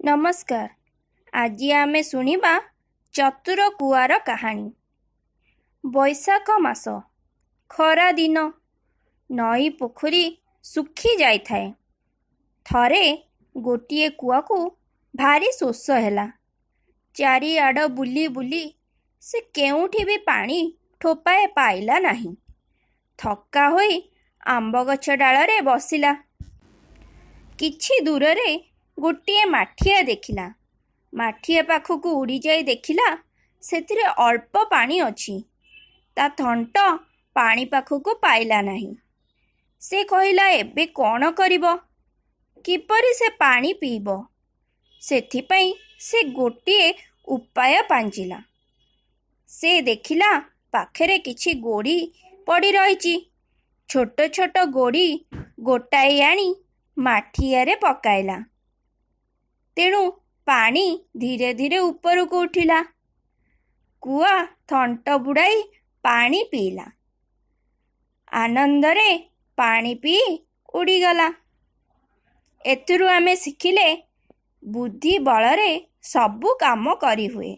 नमस्कार। आज आमे सुनिबा चतुर कुआर कहानी। बैशाख मास, खरा दिन, नई पोखरी सुखी जाई थाए। थरे गोटिए कुआ को भारी शोष हैला। चारिआड़ बुली बुली से केउठी भी पानी ठोपाए पाइला नहीं। थक्का होई आंब गछ डालरे बसिला। किछि दूररे गोटिए माठिया देखिला। माठिया पाखକୁ उड़ी जाई देखिला सेथिरे अल्प पानी अछि। ता थंट पानी पाखକୁ पाइला नहीं। से कहिला एबे कौन करिब, किपरि से पानी पीब। सेथिपई से गोटिए उपाय पांजिला। से देखिला पाखरे किछि गोड़ी पड़ी रहिछि। छोट छोट गोड़ी गोटाई आनी माठियारे पकाइला। तेणु पानी धीरे धीरे ऊपर को उठिला। कुआ थंट बुड़ाई पानी पीला। आनंदरे पानी पी उड़ीगला। एथिरु आमे शिखिले बुद्धि बलरे सबु काम करी हुए।